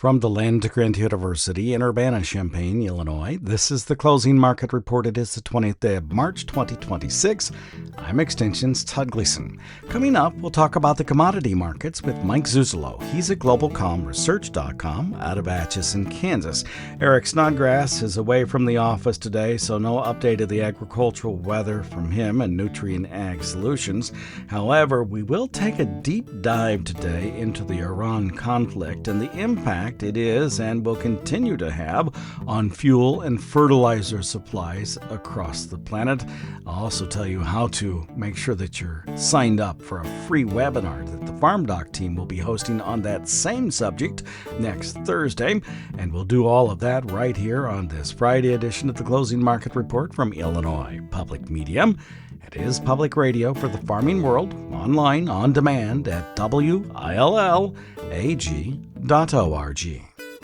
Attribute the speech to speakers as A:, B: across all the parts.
A: From the Land-Grant University in Urbana-Champaign, Illinois, this is the Closing Market Report. It is the 20th day of March, 2026. I'm Extension's Todd Gleason. Coming up, we'll talk about the commodity markets with Mike Zuzolo. He's at globalcomresearch.com out of Atchison, Kansas. Eric Snodgrass is away from the office today, so no update of the agricultural weather from him and Nutrient Ag Solutions. However, we will take a deep dive today into the Iran conflict and the impact it is and will continue to have on fuel and fertilizer supplies across the planet. I'll also tell you how to make sure that you're signed up for a free webinar that the FarmDoc team will be hosting on that same subject next Thursday. And we'll do all of that right here on this Friday edition of the Closing Market Report from Illinois Public Media. It is public radio for the farming world, online, on demand at WILLAG.org.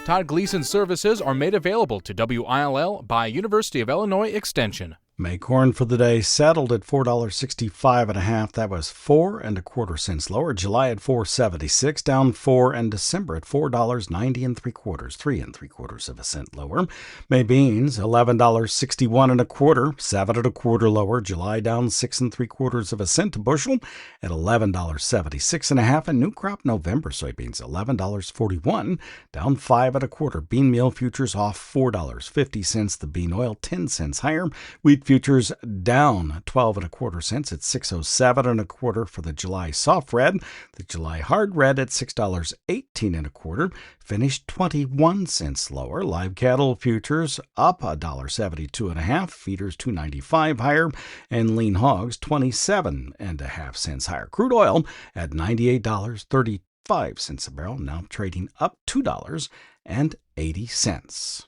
B: Todd Gleason services are made available to WILL by University of Illinois Extension.
A: May corn for the day settled at $4.65 and a half. That was 4 1/4 cents lower. July at $4.76, down 4, and December at $4.90 3/4, 3 3/4 cents lower. May beans $11.61 1/4, 7 1/4 lower. July down 6 3/4 cents a bushel at $11.76 and a half. And new crop November soybeans $11.41, down 5 1/4. Bean meal futures off $4.50. The bean oil 10 cents higher. Wheat futures down 12 1/4 cents at $6.07 1/4 for the July soft red. The July hard red at $6.18 1/4, finished 21 cents lower. Live cattle futures up $1.72 and a half. Feeders $2.95 higher, and lean hogs 27 1/2 cents higher. Crude oil at $98.35 a barrel, now trading up $2.80.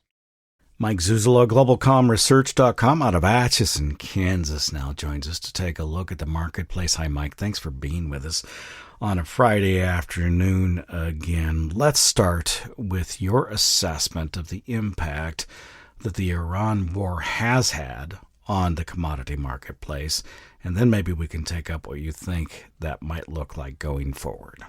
A: Mike Zuzolo, globalcomresearch.com out of Atchison, Kansas, now joins us to take a look at the marketplace. Hi, Mike. Thanks for being with us on a Friday afternoon again. Let's start with your assessment of the impact that the Iran war has had on the commodity marketplace, and then maybe we can take up what you think that might look like going forward.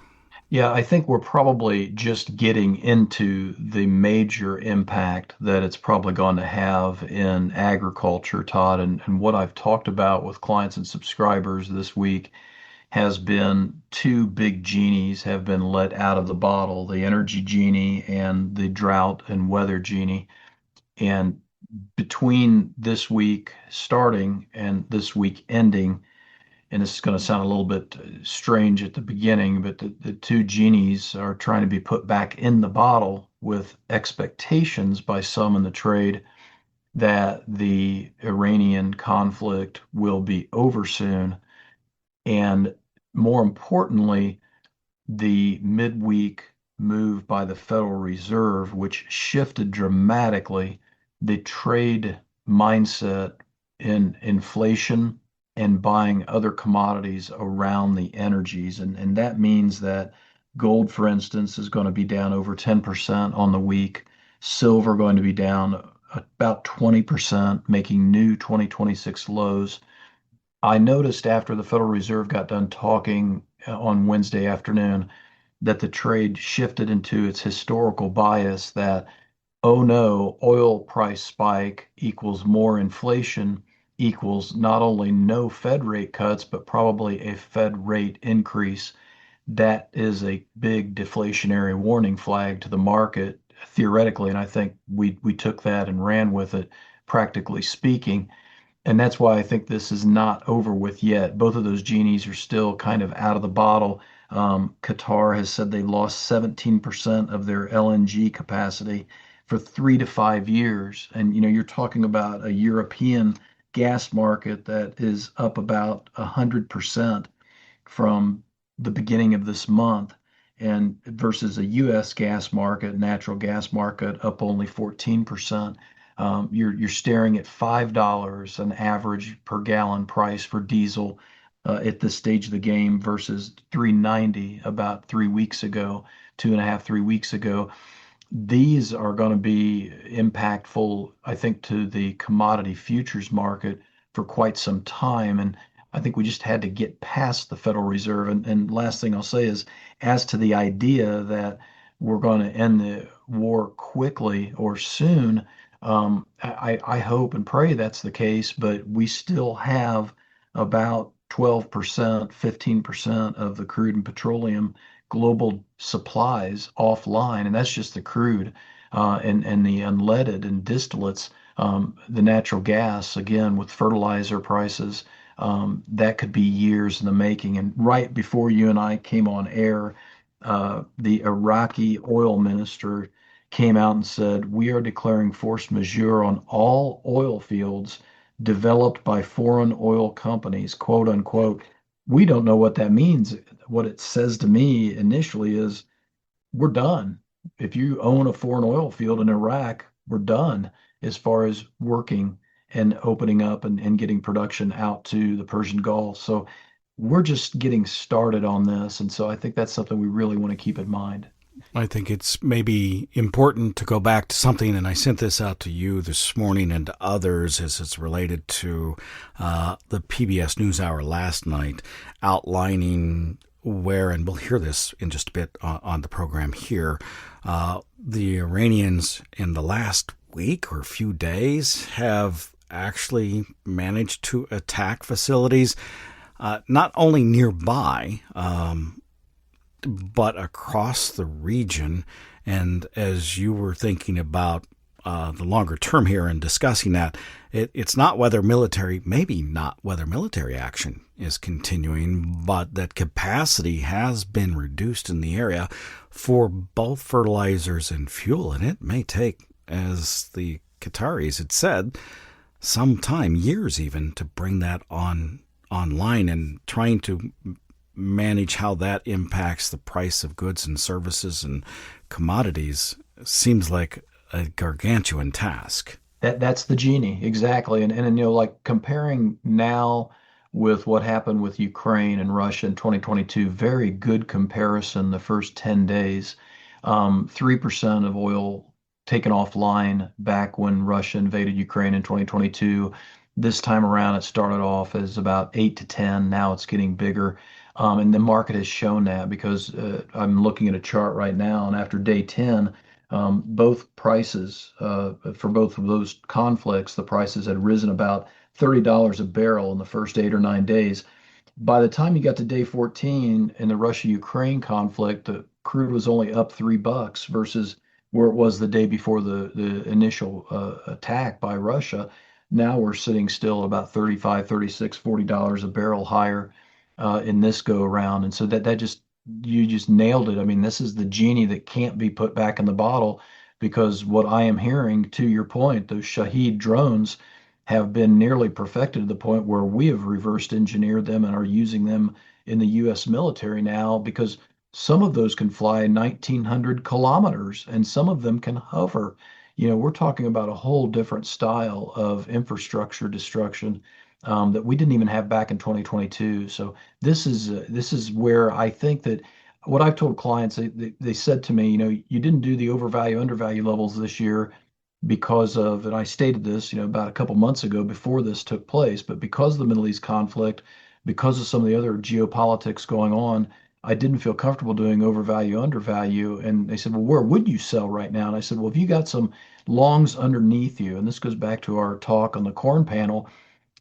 C: Yeah, I think we're probably just getting into the major impact that it's probably going to have in agriculture, Todd. And what I've talked about with clients and subscribers this week has been two big genies have been let out of the bottle, the energy genie and the drought and weather genie. And between this week starting and this week ending, and this is going to sound a little bit strange at the beginning, but the two genies are trying to be put back in the bottle with expectations by some in the trade that the Iranian conflict will be over soon. And more importantly, the midweek move by the Federal Reserve, which shifted dramatically the trade mindset in inflation and buying other commodities around the energies. And that means that gold, for instance, is going to be down over 10% on the week. Silver going to be down about 20%, making new 2026 lows. I noticed after the Federal Reserve got done talking on Wednesday afternoon that the trade shifted into its historical bias that, oh no, oil price spike equals more inflation equals not only no Fed rate cuts, but probably a Fed rate increase. That is a big deflationary warning flag to the market, theoretically, and I think we took that and ran with it, practically speaking. And that's why I think this is not over with yet. Both of those genies are still kind of out of the bottle. Qatar has said they lost 17% of their LNG capacity for 3 to 5 years. And, you're talking about a European gas market that is up about 100% from the beginning of this month, and versus a U.S. gas market, natural gas market, up only 14%. You're staring at $5 an average per gallon price for diesel at this stage of the game versus $3.90 about 3 weeks ago, 2.5, 3 weeks ago. These are going to be impactful, I think, to the commodity futures market for quite some time. And I think we just had to get past the Federal Reserve. And last thing I'll say is, as to the idea that we're going to end the war quickly or soon. I hope and pray that's the case, but we still have about 12%, 15% of the crude and petroleum global supplies offline, and that's just the crude and the unleaded and distillates. The natural gas, again, with fertilizer prices, that could be years in the making. And right before you and I came on air, the Iraqi oil minister came out and said, "We are declaring force majeure on all oil fields developed by foreign oil companies," quote unquote. We don't know what that means. What it says to me initially is we're done. If you own a foreign oil field in Iraq, we're done as far as working and opening up and getting production out to the Persian Gulf. So we're just getting started on this. And so I think that's something we really want to keep in mind.
A: I think it's maybe important to go back to something, and I sent this out to you this morning and to others as it's related to the PBS NewsHour last night, outlining where, and we'll hear this in just a bit on the program here, the Iranians in the last week or few days have actually managed to attack facilities not only nearby, but across the region. And as you were thinking about the longer term here and discussing that, it's not whether military, maybe not whether military action is continuing, but that capacity has been reduced in the area for both fertilizers and fuel. And it may take, as the Qataris had said, some time, years even, to bring that online, and trying to manage how that impacts the price of goods and services and commodities seems like a gargantuan task.
C: That's the genie, exactly. And like comparing now with what happened with Ukraine and Russia in 2022, very good comparison the first 10 days. 3% of oil taken offline back when Russia invaded Ukraine in 2022. This time around, it started off as about 8 to 10. Now it's getting bigger. And the market has shown that because I'm looking at a chart right now, and after day 10, both prices for both of those conflicts, the prices had risen about $30 a barrel in the first 8 or 9 days. By the time you got to day 14 in the Russia-Ukraine conflict, the crude was only up $3 versus where it was the day before the initial attack by Russia. Now we're sitting still about 35, 36, $40 a barrel higher in this go around. And so that just, you just nailed it. I mean, this is the genie that can't be put back in the bottle, because what I am hearing, to your point, those Shahed drones have been nearly perfected to the point where we have reversed engineered them and are using them in the U.S. military now, because some of those can fly 1,900 kilometers and some of them can hover. We're talking about a whole different style of infrastructure destruction that we didn't even have back in 2022. So this is where I think that what I've told clients, they said to me, you didn't do the overvalue undervalue levels this year because of, and I stated this, about a couple months ago before this took place, but because of the Middle East conflict, because of some of the other geopolitics going on, I didn't feel comfortable doing overvalue undervalue. And they said, well, where would you sell right now? And I said, well, if you got some longs underneath you, and this goes back to our talk on the corn panel,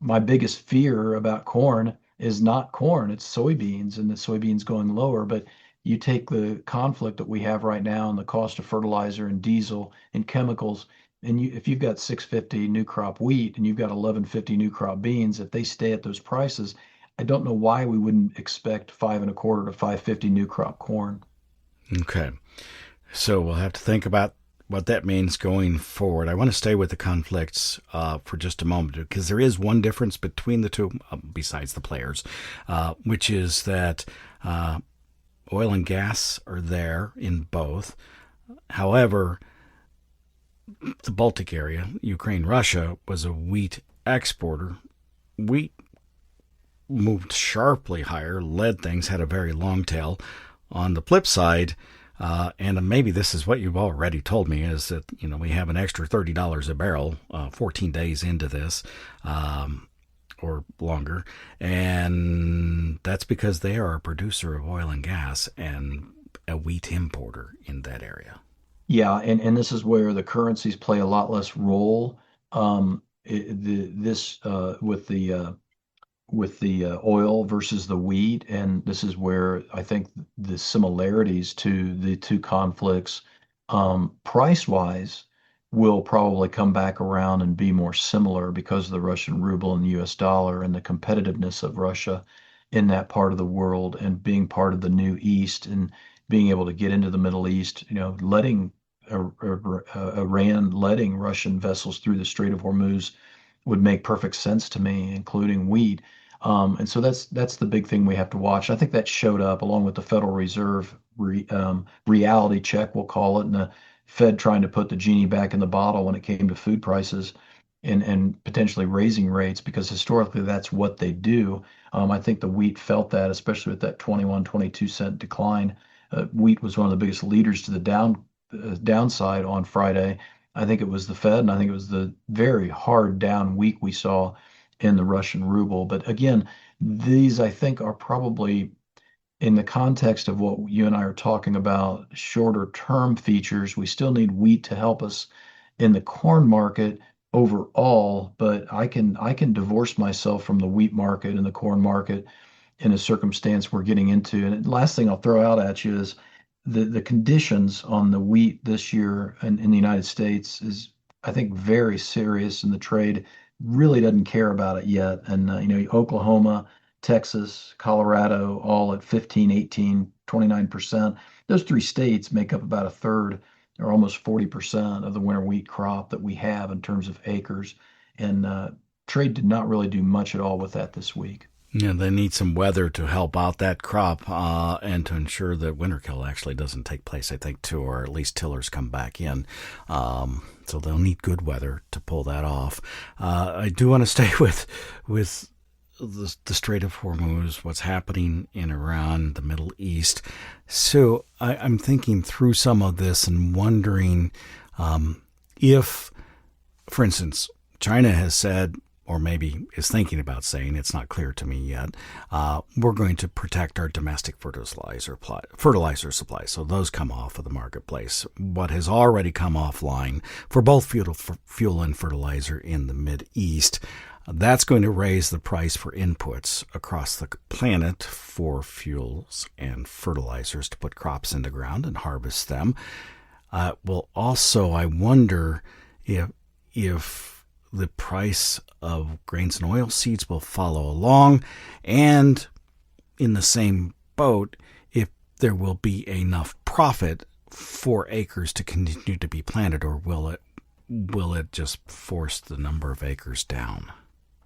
C: my biggest fear about corn is not corn, it's soybeans, and the soybeans going lower. But you take the conflict that we have right now and the cost of fertilizer and diesel and chemicals, and if you've got 650 new crop wheat and you've got 1150 new crop beans, if they stay at those prices, I don't know why we wouldn't expect 5.25 to 550 new crop corn.
A: Okay. So we'll have to think about what that means going forward. I want to stay with the conflicts for just a moment, because there is one difference between the two, besides the players, which is that oil and gas are there in both. However, the Baltic area, Ukraine, Russia, was a wheat exporter. Wheat moved sharply higher, led things, had a very long tail. On the flip side, and maybe this is what you've already told me, is that we have an extra $30 a barrel 14 days into this, or longer, and that's because they are a producer of oil and gas. And a wheat importer in that area.
C: Yeah, and this is where the currencies play a lot less role. This with the oil versus the wheat, and this is where I think the similarities to the two conflicts, price-wise, will probably come back around and be more similar because of the Russian ruble and the U.S. dollar and the competitiveness of Russia in that part of the world and being part of the New East and being able to get into the Middle East, letting Iran letting Russian vessels through the Strait of Hormuz would make perfect sense to me, including wheat. And so that's the big thing we have to watch. I think that showed up along with the Federal Reserve reality check, we'll call it, and the Fed trying to put the genie back in the bottle when it came to food prices and potentially raising rates because historically that's what they do. I think the wheat felt that, especially with that 21, 22 cent decline. Wheat was one of the biggest leaders to the downside on Friday. I think it was the Fed, and I think it was the very hard down week we saw in the Russian ruble. But again, these I think are probably in the context of what you and I are talking about, shorter term features. We still need wheat to help us in the corn market overall, but I can divorce myself from the wheat market and the corn market in a circumstance we're getting into. And last thing I'll throw out at you is the conditions on the wheat this year in the United States is, I think, very serious, and the trade really doesn't care about it yet. And Oklahoma, Texas, Colorado, all at 15, 18, 29%. Those three states make up about a third or almost 40% of the winter wheat crop that we have in terms of acres. And trade did not really do much at all with that this week.
A: Yeah, they need some weather to help out that crop and to ensure that winter kill actually doesn't take place, I think, too, or at least tillers come back in. So they'll need good weather to pull that off. I do want to stay with the Strait of Hormuz, what's happening in Iran, the Middle East. So I'm thinking through some of this and wondering if, for instance, China has said, or maybe is thinking about saying, it's not clear to me yet, we're going to protect our domestic fertilizer supply. So those come off of the marketplace. What has already come offline for both fuel and fertilizer in the Mideast, that's going to raise the price for inputs across the planet for fuels and fertilizers to put crops in the ground and harvest them. Well, also, I wonder if the price of grains and oil seeds will follow along, and in the same boat, if there will be enough profit for acres to continue to be planted, or will it just force the number of acres down?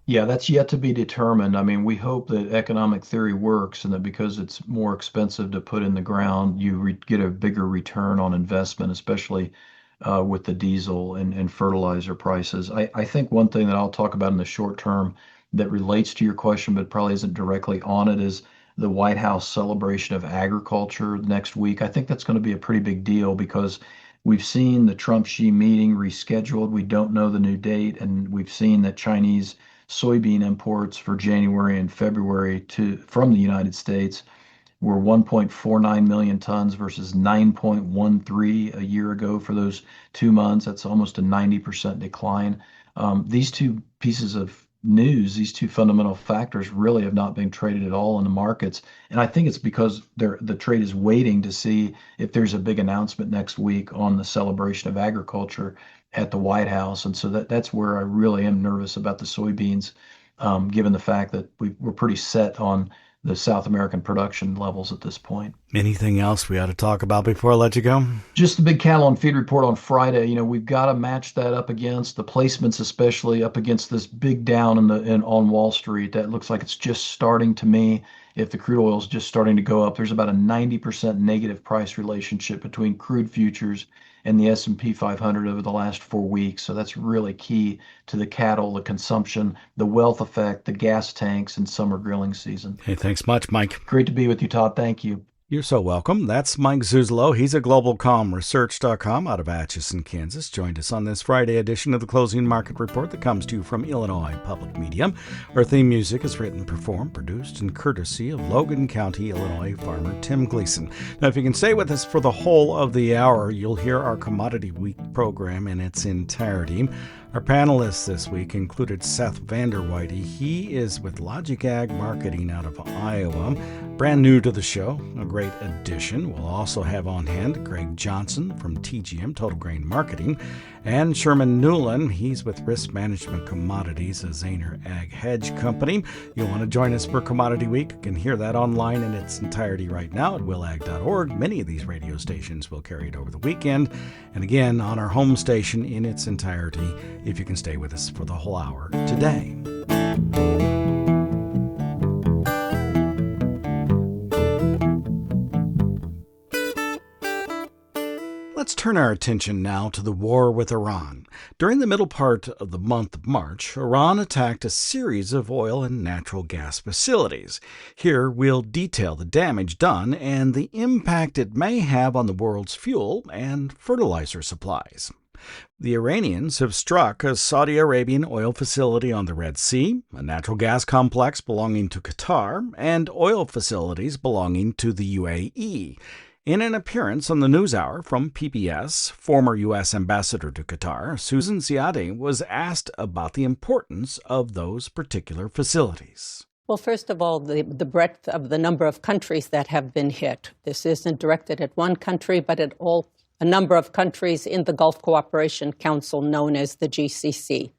C: Yeah, that's yet to be determined. I mean, we hope that economic theory works and that because it's more expensive to put in the ground, you get a bigger return on investment, especially with the diesel and fertilizer prices. I think one thing that I'll talk about in the short term that relates to your question, but probably isn't directly on it, is the White House celebration of agriculture next week. I think that's going to be a pretty big deal because we've seen the Trump-Xi meeting rescheduled. We don't know the new date, and we've seen that Chinese soybean imports for January and February from the United States were 1.49 million tons versus 9.13 a year ago for those 2 months. That's almost a 90% decline. These two pieces of news, these two fundamental factors really have not been traded at all in the markets. And I think it's because the trade is waiting to see if there's a big announcement next week on the celebration of agriculture at the White House. And so that's where I really am nervous about the soybeans, given the fact that we're pretty set on the South American production levels at this point.
A: Anything else we ought to talk about before I let you go?
C: Just the big cattle on feed report on Friday. We've got to match that up against the placements, especially up against this big down on Wall Street. That looks like it's just starting to me. If the crude oil is just starting to go up, there's about a 90% negative price relationship between crude futures and the S&P 500 over the last 4 weeks. So that's really key to the cattle, the consumption, the wealth effect, the gas tanks, and summer grilling season.
A: Hey, thanks much, Mike.
C: Great to be with you, Todd. Thank you.
A: You're so welcome. That's Mike Zuzolo. He's at globalcomresearch.com out of Atchison, Kansas. Joined us on this Friday edition of the Closing Market Report that comes to you from Illinois Public Media. Our theme music is written, performed, produced, and courtesy of Logan County, Illinois farmer Tim Gleason. Now, if you can stay with us for the whole of the hour, you'll hear our Commodity Week program in its entirety. Our panelists this week included Seth Vanderwhite. He is with Logic Ag Marketing out of Iowa. Brand new to the show, a great addition. We'll also have on hand Greg Johnson from TGM, Total Grain Marketing, and Sherman Newland. He's with Risk Management Commodities, a Zaner Ag Hedge company. You'll want to join us for Commodity Week. You can hear that online in its entirety right now at willag.org. Many of these radio stations will carry it over the weekend. And again, on our home station in its entirety, if you can stay with us for the whole hour today. Let's turn our attention now to the war with Iran. During the middle part of the month of March, Iran attacked a series of oil and natural gas facilities. Here we'll detail the damage done and the impact it may have on the world's fuel and fertilizer supplies. The Iranians have struck a Saudi Arabian oil facility on the Red Sea, a natural gas complex belonging to Qatar, and oil facilities belonging to the UAE. In an appearance on the NewsHour from PBS, former U.S. Ambassador to Qatar, Susan Ziadi, was asked about the importance of those particular facilities.
D: Well, first of all, the breadth of the number of countries that have been hit. This isn't directed at one country, but at a number of countries in the Gulf Cooperation Council, known as the GCC.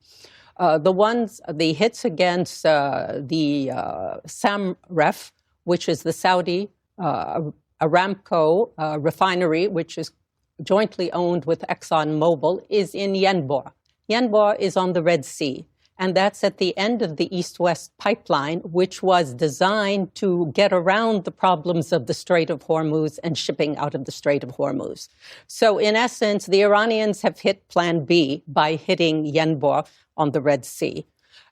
D: The hits against the Samref, which is the Saudi Aramco refinery, which is jointly owned with ExxonMobil, is in Yanbu. Yanbu is on the Red Sea, and that's at the end of the East-West pipeline, which was designed to get around the problems of the Strait of Hormuz and shipping out of the Strait of Hormuz. So in essence, the Iranians have hit Plan B by hitting Yanbu on the Red Sea.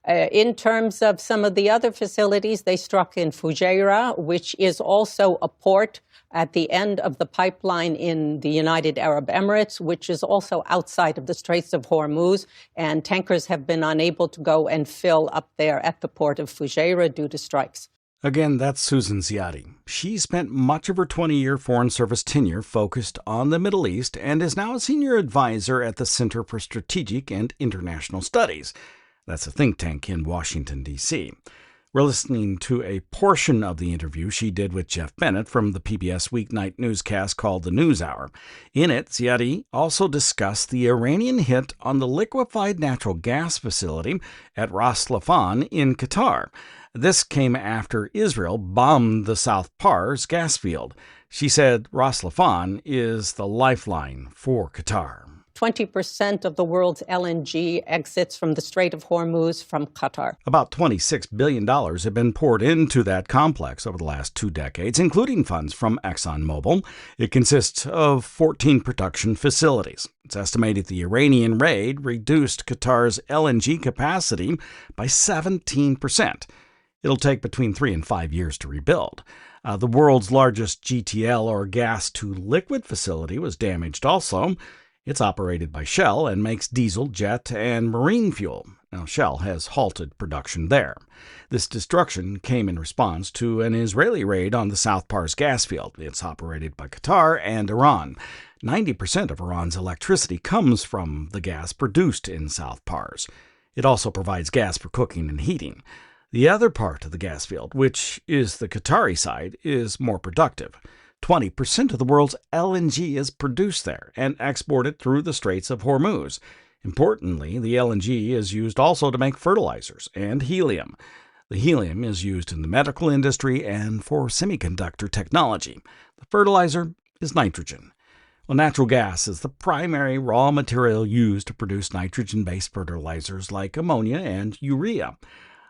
D: In terms of some of the other facilities, they struck in Fujairah, which is also a port at the end of the pipeline in the United Arab Emirates, which is also outside of the Straits of Hormuz, and tankers have been unable to go and fill up there at the port of Fujairah due to strikes.
A: Again, that's Susan Ziadi. She spent much of her 20-year Foreign Service tenure focused on the Middle East and is now a senior advisor at the Center for Strategic and International Studies. That's a think tank in Washington, D.C. We're listening to a portion of the interview she did with Jeff Bennett from the PBS weeknight newscast called The NewsHour. In it, Ziadi also discussed the Iranian hit on the liquefied natural gas facility at Ras Laffan in Qatar. This came after Israel bombed the South Pars gas field. She said Ras Laffan is the lifeline for Qatar.
D: 20% of the world's LNG exits from the Strait of Hormuz from Qatar.
A: About $26 billion have been poured into that complex over the last 2 decades, including funds from ExxonMobil. It consists of 14 production facilities. It's estimated the Iranian raid reduced Qatar's LNG capacity by 17%. It'll take between 3 and 5 years to rebuild. The world's largest GTL, or gas-to-liquid facility, was damaged also. It's operated by Shell and makes diesel, jet, and marine fuel. Now, Shell has halted production there. This destruction came in response to an Israeli raid on the South Pars gas field. It's operated by Qatar and Iran. 90% of Iran's electricity comes from the gas produced in South Pars. It also provides gas for cooking and heating. The other part of the gas field, which is the Qatari side, is more productive. 20% of the world's LNG is produced there and exported through the Straits of Hormuz. Importantly, the LNG is used also to make fertilizers and helium. The helium is used in the medical industry and for semiconductor technology. The fertilizer is nitrogen. Well, natural gas is the primary raw material used to produce nitrogen-based fertilizers like ammonia and urea.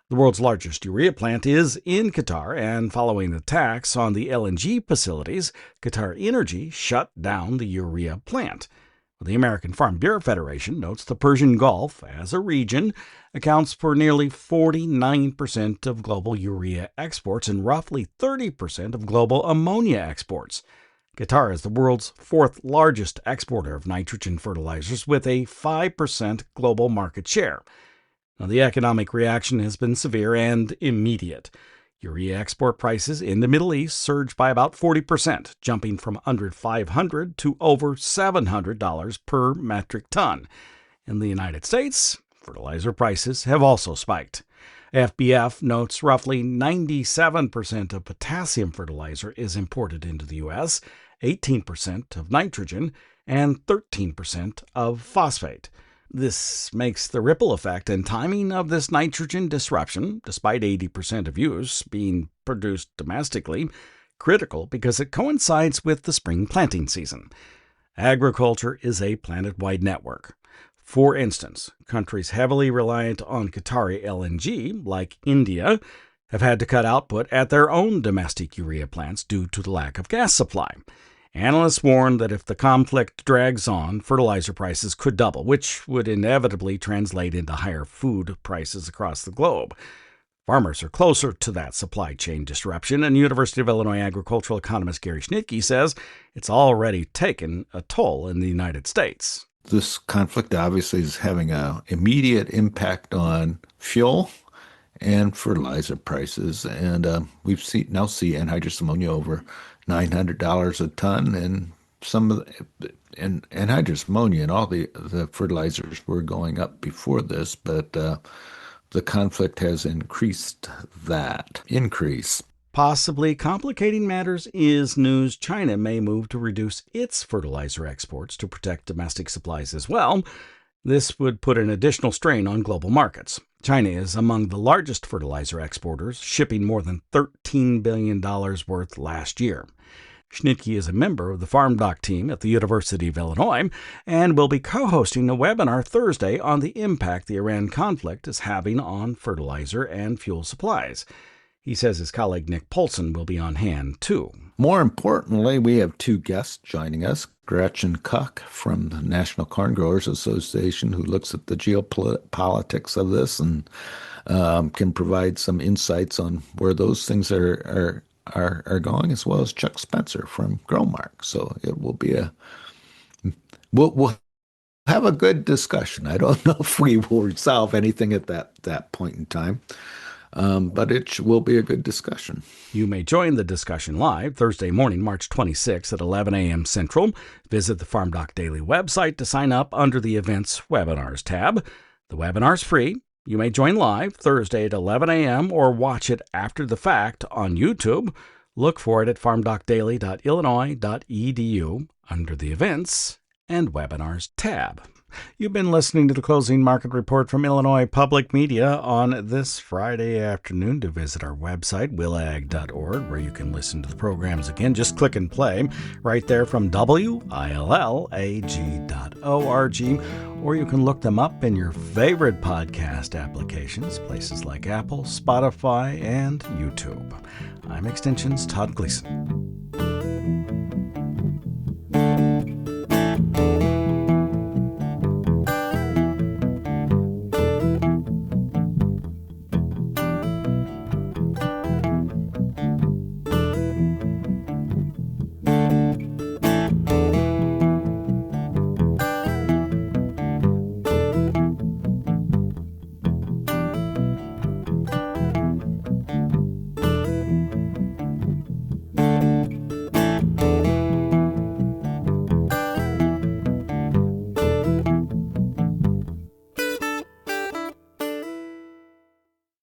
A: The world's largest urea plant is in Qatar, and following the attacks on the LNG facilities, Qatar Energy shut down the urea plant. The American Farm Bureau Federation notes the Persian Gulf, as a region, accounts for nearly 49% of global urea exports and roughly 30% of global ammonia exports. Qatar is the world's fourth largest exporter of nitrogen fertilizers with a 5% global market share. Now, the economic reaction has been severe and immediate. Urea export prices in the Middle East surged by about 40%, jumping from under $500 to over $700 per metric ton. In the United States, fertilizer prices have also spiked. FBF notes roughly 97% of potassium fertilizer is imported into the U.S., 18% of nitrogen, and 13% of phosphate. This makes the ripple effect and timing of this nitrogen disruption, despite 80% of use being produced domestically, critical because it coincides with the spring planting season. Agriculture is a planet-wide network. For instance, countries heavily reliant on Qatari LNG, like India, have had to cut output at their own domestic urea plants due to the lack of gas supply. Analysts warn that if the conflict drags on, fertilizer prices could double, which would inevitably translate into higher food prices across the globe. Farmers are closer to that supply chain disruption, and University of Illinois agricultural economist Gary Schnitke says it's already taken a toll in the United States.
E: This conflict obviously is having an immediate impact on fuel and fertilizer prices, and we now see anhydrous ammonia over $900 a ton, and some of and anhydrous ammonia and all the fertilizers were going up before this, but the conflict has increased that increase.
A: Possibly complicating matters is news China may move to reduce its fertilizer exports to protect domestic supplies as well. This would put an additional strain on global markets. China is among the largest fertilizer exporters, shipping more than $13 billion worth last year. Schnitke is a member of the FarmDoc team at the University of Illinois and will be co-hosting a webinar Thursday on the impact the Iran conflict is having on fertilizer and fuel supplies. He says his colleague Nick Polson will be on hand, too.
E: More importantly, we have two guests joining us. Gretchen Kuck from the National Corn Growers Association, who looks at the geopolitics of this and can provide some insights on where those things are going, as well as Chuck Spencer from Growmark. So it will be we'll have a good discussion. I don't know if we will resolve anything at that point in time. But it will be a good discussion.
A: You may join the discussion live Thursday morning, March 26 at 11 a.m. Central. Visit the FarmDoc Daily website to sign up under the Events Webinars tab. The webinar's free. You may join live Thursday at 11 a.m. or watch it after the fact on YouTube. Look for it at farmdocdaily.illinois.edu under the Events and Webinars tab. You've been listening to the Closing Market Report from Illinois Public Media on this Friday afternoon. To visit our website, willag.org, where you can listen to the programs again. Just click and play right there from willag.org, or you can look them up in your favorite podcast applications, places like Apple, Spotify, and YouTube. I'm Extension's Todd Gleason.